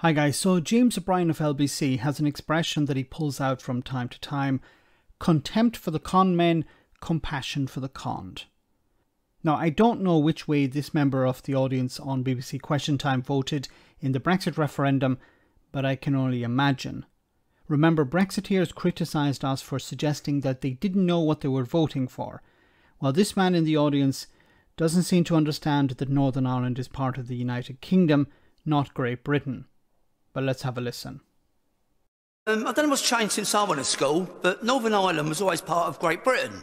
Hi guys, so James O'Brien of LBC has an expression that he pulls out from time to time: contempt for the con men, compassion for the conned. Now, I don't know which way this member of the audience on BBC Question Time voted in the Brexit referendum, but I can only imagine. Remember, Brexiteers criticised us for suggesting that they didn't know what they were voting for. Well, this man in the audience doesn't seem to understand that Northern Ireland is part of the United Kingdom, not Great Britain. But let's have a listen. I don't know what's changed since I went to school, but Northern Ireland was always part of Great Britain.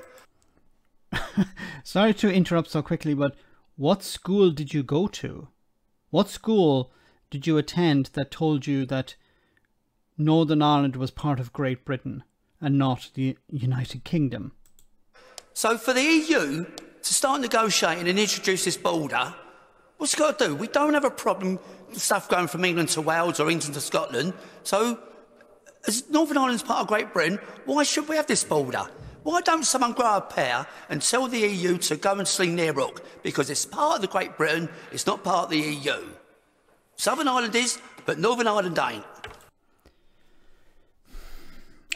Sorry to interrupt so quickly, but what school did you go to? What school did you attend that told you that Northern Ireland was part of Great Britain and not the United Kingdom? So for the EU to start negotiating and introduce this border, what's it got to do? We don't have a problem with stuff going from England to Wales or England to Scotland. So as Northern Ireland's part of Great Britain, why should we have this border? Why don't someone grow a pair and tell the EU to go and sling their hook? Because it's part of the Great Britain, it's not part of the EU. Southern Ireland is, but Northern Ireland ain't.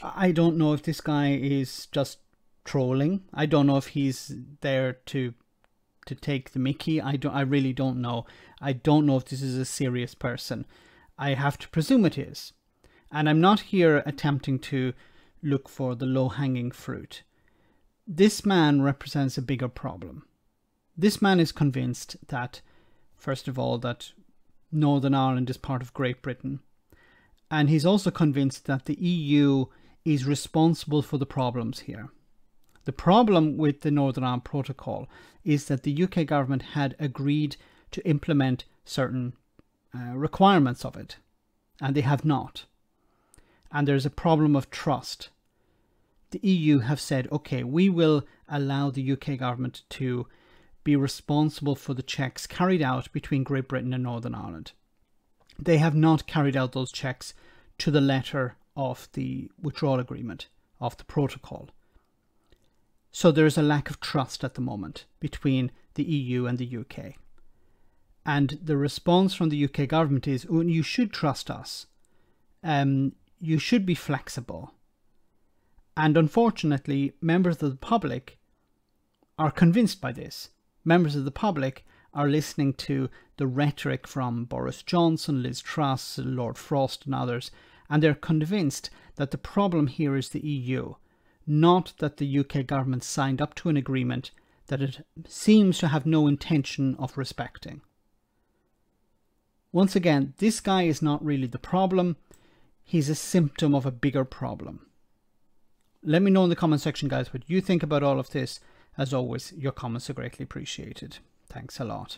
I don't know if this guy is just trolling. I don't know if he's there to take the mickey. I really don't know. I don't know if this is a serious person. I have to presume it is. And I'm not here attempting to look for the low-hanging fruit. This man represents a bigger problem. This man is convinced that, first of all, that Northern Ireland is part of Great Britain. And he's also convinced that the EU is responsible for the problems here. The problem with the Northern Ireland Protocol is that the UK government had agreed to implement certain requirements of it, and they have not. And there's a problem of trust. The EU have said, okay, we will allow the UK government to be responsible for the checks carried out between Great Britain and Northern Ireland. They have not carried out those checks to the letter of the withdrawal agreement, of the protocol. So there is a lack of trust at the moment between the EU and the UK. And the response from the UK government is, oh, you should trust us. You should be flexible. And unfortunately, members of the public are convinced by this. Members of the public are listening to the rhetoric from Boris Johnson, Liz Truss, Lord Frost and others, and they're convinced that the problem here is the EU, not that the UK government signed up to an agreement that it seems to have no intention of respecting. Once again, this guy is not really the problem. He's a symptom of a bigger problem. Let me know in the comment section, guys, what you think about all of this. As always, your comments are greatly appreciated. Thanks a lot.